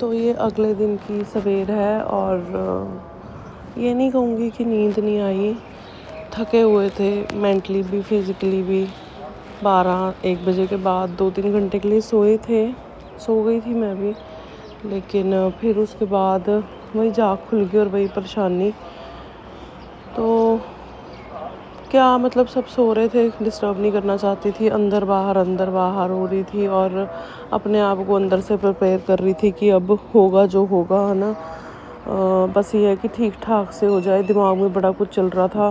तो ये अगले दिन की सवेर है और ये नहीं कहूँगी कि नींद नहीं आई, थके हुए थे मेंटली भी फिज़िकली भी। 12-1 बजे के बाद 2-3 घंटे के लिए सोए थे, सो गई थी मैं भी, लेकिन फिर उसके बाद वही जाग खुल गई और वही परेशानी। तो क्या मतलब सब सो रहे थे, डिस्टर्ब नहीं करना चाहती थी, अंदर बाहर हो रही थी और अपने आप को अंदर से प्रिपेयर कर रही थी कि अब होगा जो होगा, है ना। बस ये है कि ठीक ठाक से हो जाए। दिमाग में बड़ा कुछ चल रहा था,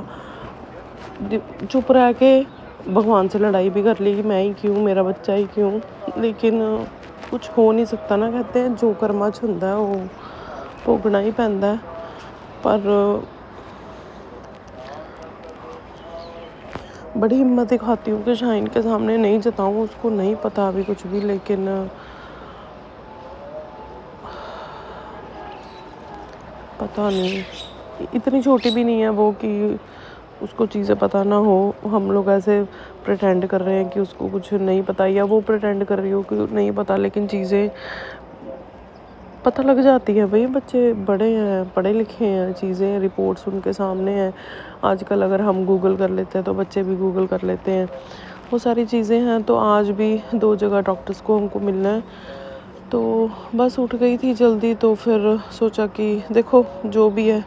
चुप रह के भगवान से लड़ाई भी कर ली कि मैं ही क्यों, मेरा बच्चा ही क्यों, लेकिन कुछ हो नहीं सकता ना। कहते हैं जो कर्मा च हुंदा है वो भोगना ही पैंदा है। पर बड़ी हिम्मत दिखाती हूँ कि शाहीन के सामने नहीं जताऊँ, उसको नहीं पता अभी कुछ भी, लेकिन पता नहीं, इतनी छोटी भी नहीं है वो कि उसको चीज़ें पता ना हो। हम लोग ऐसे प्रिटेंड कर रहे हैं कि उसको कुछ नहीं पता, या वो प्रिटेंड कर रही हो कि नहीं पता, लेकिन चीज़ें पता लग जाती है। भाई बच्चे बड़े हैं, पढ़े लिखे हैं, चीज़ें रिपोर्ट्स उनके सामने हैं। आजकल अगर हम गूगल कर लेते हैं तो बच्चे भी गूगल कर लेते हैं, वो सारी चीज़ें हैं। तो आज भी 2 जगह डॉक्टर्स को हमको मिलना है, तो बस उठ गई थी जल्दी। तो फिर सोचा कि देखो जो भी है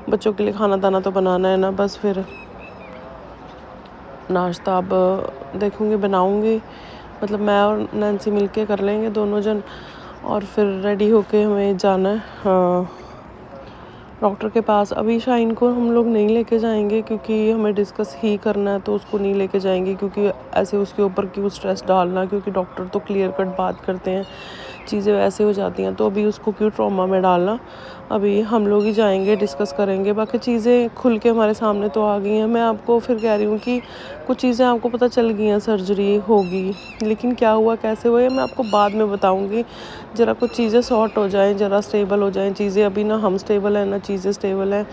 बच्चों के लिए खाना दाना तो बनाना है ना, बस फिर नाश्ता अब देखूँगी बनाऊँगी, मतलब मैं और नैन्सी मिलके कर लेंगे दोनों जन, और फिर रेडी होके हमें जाना है डॉक्टर के पास। अभी शाहीन को हम लोग नहीं लेके जाएंगे क्योंकि हमें डिस्कस ही करना है, तो उसको नहीं लेके जाएंगे क्योंकि ऐसे उसके ऊपर क्यों स्ट्रेस डालना, क्योंकि डॉक्टर तो क्लियर कट बात करते हैं, चीज़ें वैसे हो जाती हैं, तो अभी उसको क्यों ट्रॉमा में डालना। अभी हम लोग ही जाएंगे, डिस्कस करेंगे, बाकी चीज़ें खुल के हमारे सामने तो आ गई हैं। मैं आपको फिर कह रही हूँ कि कुछ चीज़ें आपको पता चल गई हैं, सर्जरी होगी, लेकिन क्या हुआ कैसे हुआ ये मैं आपको बाद में बताऊँगी। ज़रा कुछ चीज़ें सॉर्ट हो जाएं, ज़रा स्टेबल हो जाएं चीज़ें। अभी ना हम स्टेबल हैं ना चीज़ें स्टेबल हैं।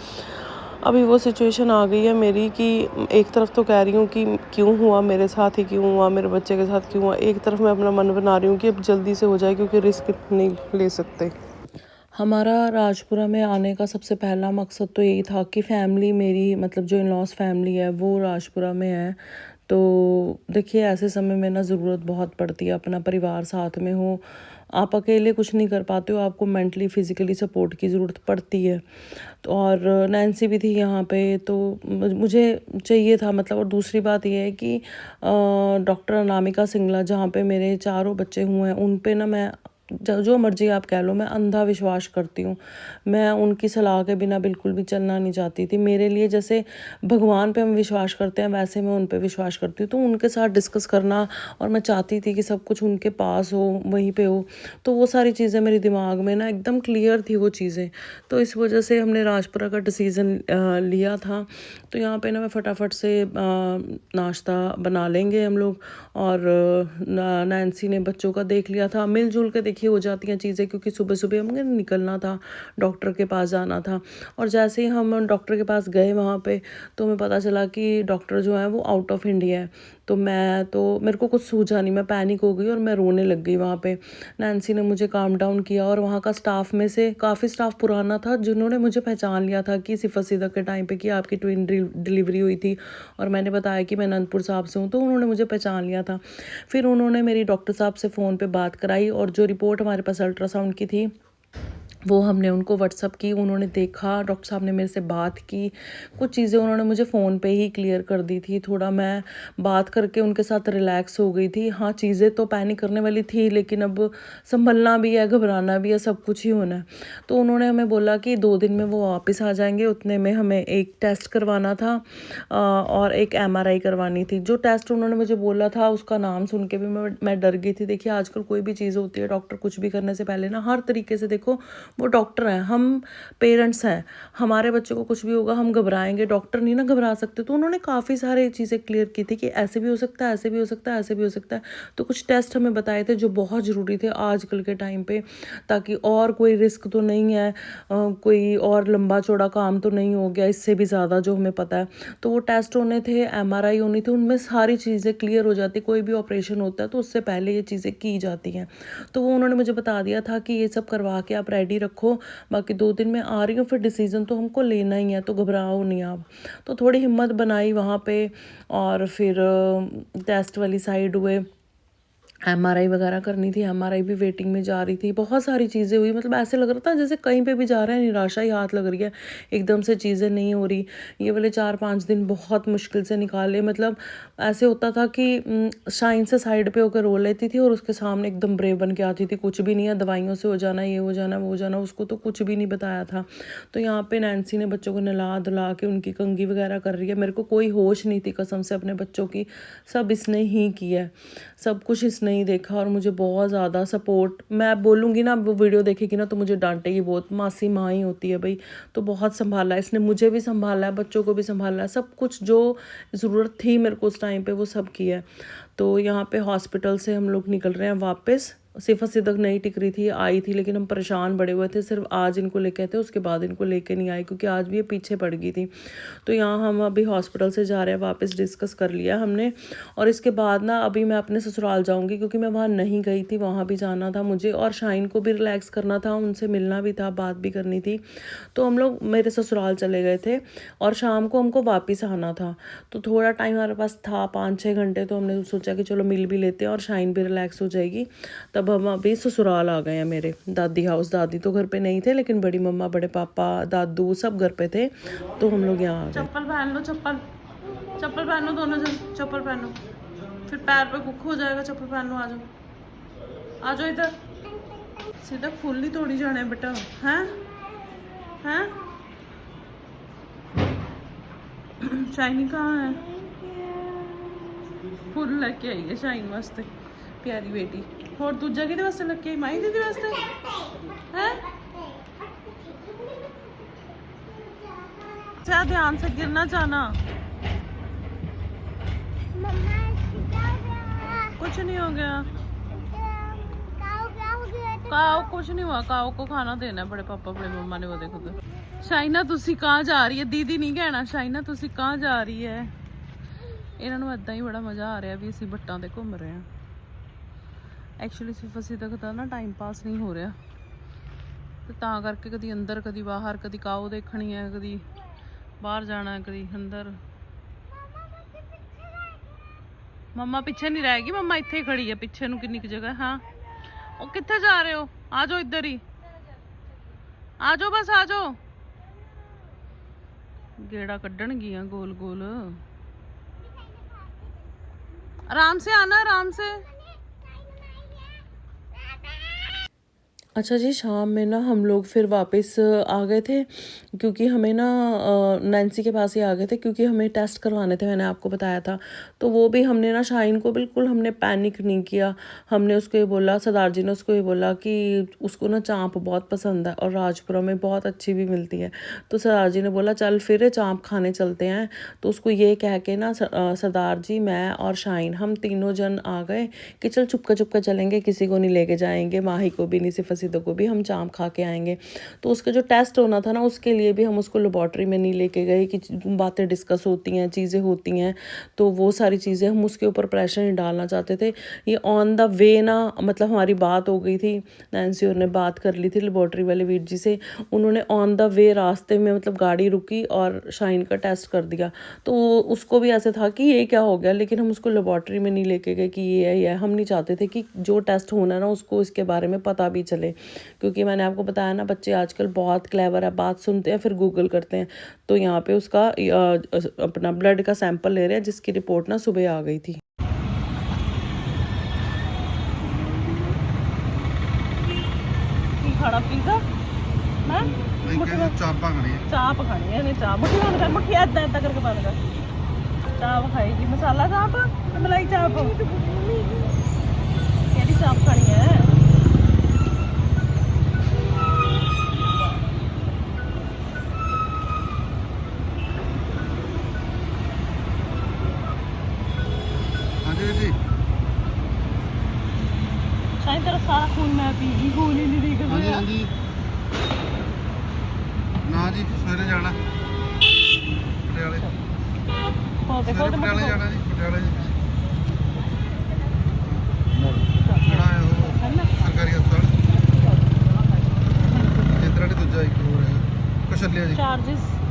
अभी वो सिचुएशन आ गई है मेरी कि एक तरफ तो कह रही हूँ कि क्यों हुआ मेरे साथ ही, क्यों हुआ मेरे बच्चे के साथ, क्यों हुआ। एक तरफ मैं अपना मन बना रही हूँ कि अब जल्दी से हो जाए क्योंकि रिस्क नहीं ले सकते। हमारा राजपुरा में आने का सबसे पहला मकसद तो यही था कि फैमिली मेरी, मतलब जो इन लॉज फैमिली है वो राजपुरा में है। तो देखिए ऐसे समय में ना ज़रूरत बहुत पड़ती है, अपना परिवार साथ में हो, आप अकेले कुछ नहीं कर पाते हो, आपको मेंटली फिज़िकली सपोर्ट की ज़रूरत पड़ती है। तो और नैन्सी भी थी यहाँ पे, तो मुझे चाहिए था, मतलब। और दूसरी बात यह है कि डॉक्टर अनामिका सिंगला जहाँ पे मेरे 4 बच्चे हुए हैं उन पे ना मैं जो मर्जी आप कह लो, मैं अंधा विश्वास करती हूँ। मैं उनकी सलाह के बिना बिल्कुल भी चलना नहीं चाहती थी। मेरे लिए जैसे भगवान पे हम विश्वास करते हैं वैसे मैं उन पे विश्वास करती हूँ। तो उनके साथ डिस्कस करना, और मैं चाहती थी कि सब कुछ उनके पास हो, वहीं पे हो। तो वो सारी चीज़ें मेरे दिमाग में ना एकदम क्लियर थी वो चीज़ें। तो इस वजह से हमने राजपुरा का डिसीज़न लिया था। तो यहाँ पे ना मैं फटाफट से नाश्ता बना लेंगे हम लोग, और नैन्सी ने बच्चों का देख लिया था। मिलजुल के देखिए हो जाती हैं चीज़ें, क्योंकि सुबह सुबह हमें निकलना था, डॉक्टर के पास जाना था। और जैसे ही हम डॉक्टर के पास गए वहाँ पे, तो हमें पता चला कि डॉक्टर जो है वो आउट ऑफ इंडिया है। तो मेरे को कुछ सूझा नहीं, मैं पैनिक हो गई और मैं रोने लग गई वहाँ पे। नैन्सी ने मुझे काम डाउन किया, और वहाँ का स्टाफ में से काफ़ी स्टाफ पुराना था जिन्होंने मुझे पहचान लिया था कि सिफा सीधा के टाइम पे कि आपकी ट्विन डिलीवरी हुई थी, और मैंने बताया कि मैं अनंतपुर साहब से हूँ, तो उन्होंने मुझे पहचान लिया था। फिर उन्होंने मेरी डॉक्टर साहब से फ़ोन पे बात कराई, और जो रिपोर्ट हमारे पास अल्ट्रासाउंड की थी वो हमने उनको व्हाट्सअप की। उन्होंने देखा, डॉक्टर साहब ने मेरे से बात की, कुछ चीज़ें उन्होंने मुझे फ़ोन पे ही क्लियर कर दी थी। थोड़ा मैं बात करके उनके साथ रिलैक्स हो गई थी। हाँ, चीज़ें तो पैनिक करने वाली थी, लेकिन अब संभलना भी है, घबराना भी है, सब कुछ ही होना है। तो उन्होंने हमें बोला कि 2 दिन में वो वापस आ जाएंगे। उतने में हमें एक टेस्ट करवाना था और एक MRI करवानी थी। जो टेस्ट उन्होंने मुझे बोला था उसका नाम सुन के भी मैं डर गई थी। देखिए आजकल कोई भी चीज़ होती है, डॉक्टर कुछ भी करने से पहले ना हर तरीके से देखो वो डॉक्टर हैं, हम पेरेंट्स हैं, हमारे बच्चे को कुछ भी होगा हम घबराएंगे, डॉक्टर नहीं ना घबरा सकते। तो उन्होंने काफ़ी सारी चीज़ें क्लियर की थी कि ऐसे भी हो सकता है, ऐसे भी हो सकता है, ऐसे भी हो सकता है। तो कुछ टेस्ट हमें बताए थे जो बहुत ज़रूरी थे आजकल के टाइम पे, ताकि और कोई रिस्क तो नहीं है, कोई और लंबा चौड़ा काम तो नहीं हो गया इससे भी ज़्यादा जो हमें पता है। तो वो टेस्ट होने थे, MRI होनी थी, उनमें सारी चीज़ें क्लियर हो जाती। कोई भी ऑपरेशन होता है तो उससे पहले ये चीज़ें की जाती हैं। तो वो उन्होंने मुझे बता दिया था कि ये सब करवा के आप रेडी रखो, बाकी 2 दिन में आ रही हूँ, फिर डिसीज़न तो हमको लेना ही है, तो घबराओ नहीं आप। तो थोड़ी हिम्मत बनाई वहाँ पे, और फिर टेस्ट वाली साइड हुए, MRI वगैरह करनी थी, MRI भी वेटिंग में जा रही थी, बहुत सारी चीज़ें हुई। मतलब ऐसे लग रहा था जैसे कहीं पे भी जा रहे हैं निराशा ही हाथ लग रही है, एकदम से चीज़ें नहीं हो रही। ये वाले 4-5 दिन बहुत मुश्किल से निकाले। मतलब ऐसे होता था कि शाइन से साइड पे होकर रो लेती थी और उसके सामने एकदम ब्रेव बन के आती थी, कुछ भी नहीं है, दवाइयों से हो जाना, ये हो जाना, वो हो जाना, उसको तो कुछ भी नहीं बताया था। तो यहाँ पे नैन्सी ने बच्चों को नहला धुला के उनकी कंघी वगैरह कर रही है। मेरे को कोई होश नहीं थी कसम से अपने बच्चों की, सब इसने ही किया है, सब कुछ इसने ही देखा। और मुझे बहुत ज़्यादा सपोर्ट, मैं बोलूँगी ना, वो वीडियो देखेगी ना तो मुझे डांटेगी बहुत, मासी माँ ही होती है भाई। तो बहुत संभाला है इसने, मुझे भी संभाला है, बच्चों को भी संभाला है, सब कुछ जो ज़रूरत थी मेरे को उस टाइम पे वो सब किया है। तो यहाँ पे हॉस्पिटल से हम लोग निकल रहे हैं वापस। सिफा सिदक नहीं टिक रही थी, आई थी, लेकिन हम परेशान बड़े हुए थे, सिर्फ आज इनको लेके थे, उसके बाद इनको लेके नहीं आए क्योंकि आज भी ये पीछे पड़ गई थी। तो यहाँ हम अभी हॉस्पिटल से जा रहे हैं वापस, डिस्कस कर लिया हमने। और इसके बाद ना अभी मैं अपने ससुराल जाऊँगी क्योंकि मैं वहाँ नहीं गई थी, वहाँ भी जाना था मुझे, और शाइन को भी रिलैक्स करना था, उनसे मिलना भी था, बात भी करनी थी। तो हम लोग मेरे ससुराल चले गए थे और शाम को हमको वापस आना था। तो थोड़ा टाइम हमारे पास था, 5-6 घंटे, तो हमने सोचा कि चलो मिल भी लेते हैं और शाइन भी रिलैक्स हो जाएगी। तब हम अभी ससुराल आ गए हैं मेरे दादी हाउस। दादी तो घर पे नहीं थे, लेकिन बड़ी मम्मा, बड़े पापा, दादू सब घर पे थे। तो हम लोग यहाँ आ गए। चप्पल पहन लो, चप्पल पहन लो दोनों जन, चप्पल पहनो, फिर पैर पे कुक हो जाएगा। चप्पल पहन लो, आ जाओ इधर। सीधा फूल नहीं तोड़ी जाने है बेटा, हैं हैं। शाइनी कहाँ है? फुल लेके आई है शाइन वास्ते, प्यारी बेटी। और दूजा किहदे वास्ते लेके आई? माई दीदी वास्ते हैं। अच्छा ध्यान से गिरना जाना। कुछ नहीं हो गया, काओ कुछ नहीं हुआ, काओ को खाना देना है बड़े पापा बड़े मम्मा ने। वो देखो तो शाइना तुसी कहाँ जा रही है? दीदी नहीं कहना, शाइना तुसी कहाँ जा रही है? इन्हां नूं इदां ही बड़ा मज़ा आ रहा भी असीं बट्टां ते घूम रहे हैं। एक्चुअली सिर्फ असीं तक तो ना टाइम पास नहीं हो रहा, तो तां करके कदी अंदर कदी बाहर, कदी काओ देखनी है, कदी बाहर जाना है, कदी अंदर। मम्मा पीछे नहीं रहेगी, मम्मा इत्थे ही खड़ी है, पिछे नूं किन्नी जगह। हाँ वो कित्थे जा रहे हो? आ जाओ इधर ही, आ जाओ, बस आ जाओ। गेड़ा कड्डन गियां गोल गोल, आराम से आना, आराम से। अच्छा जी, शाम में ना हम लोग फिर वापस आ गए थे क्योंकि हमें ना नैन्सी के पास ही आ गए थे क्योंकि हमें टेस्ट करवाने थे, मैंने आपको बताया था। तो वो भी हमने ना शाइन को बिल्कुल हमने पैनिक नहीं किया। हमने उसको ये बोला, सरदार जी ने उसको ये बोला कि उसको ना चाँप बहुत पसंद है और राजपुरा में बहुत अच्छी भी मिलती है। तो सरदार जी ने बोला चल फिर चाँप खाने चलते हैं। तो उसको ये कह के ना सरदार जी, मैं और शाइन, हम तीनों जन आ गए कि चल चुपका चलेंगे, किसी को नहीं लेके जाएंगे, माही को भी नहीं, सिर्फ को भी हम चाँप खा के आएंगे। तो उसका जो टेस्ट होना था ना, उसके लिए भी हम उसको लेबॉर्ट्री में नहीं लेके गए कि बातें डिस्कस होती हैं, चीज़ें होती हैं, तो वो सारी चीज़ें हम उसके ऊपर प्रेशर नहीं डालना चाहते थे। ये ऑन द वे ना, मतलब हमारी बात हो गई थी, नैन्सी और ने बात कर ली थी लेबॉर्ट्री वाले वीर जी से। उन्होंने ऑन द वे रास्ते में मतलब गाड़ी रुकी और शाइन का टेस्ट कर दिया। तो उसको भी ऐसे था कि ये क्या हो गया, लेकिन हम उसको लेबॉर्ट्री में नहीं लेके गए कि ये है। हम नहीं चाहते थे कि जो टेस्ट होना है ना उसको इसके बारे में पता भी चले, क्योंकि मैंने आपको बताया ना बच्चे आजकल बहुत क्लेवर है, बात सुनते हैं फिर गूगल करते हैं। तो यहाँ पे उसका अपना ब्लड का सैंपल ले रहे हैं, जिसकी रिपोर्ट ना सुबह आ गई थी। खाना पिज़्ज़ा चाप खानी है, नहीं चाप मुट्ठी बंद कर, मुट्ठी ऐदा करके बंद कर। चाप खाएगी, मसाला चाप, मलाई चाप, केड़ी चाप खानी है? ਪੀ ਗਈ ਖੂਨ ਹੀ ਨਹੀਂ ਦਿਖਦਾ ਹਾਂਜੀ ਹਾਂਜੀ ਨਾ ਜੀ ਸਵੇਰੇ ਜਾਣਾ ਪਟਿਆਲੇ ਦੇਖੋ ਸਵੇਰੇ ਪਟਿਆਲੇ ਜਾਣਾ ਜੀ ਪਟਿਆਲੇ ਜੀ ਕਿਹੜਾ ਹੈ ਉਹ ਸਰਕਾਰੀ ਹਸਪਤਾਲ ਜਿੰਦਰਾ ਨੇ ਦੂਜਾ ਇੱਕ ਹੋਰ ਹੈ ਕਸ਼ਲਿਆ ਜੀ ਚਾਰजेस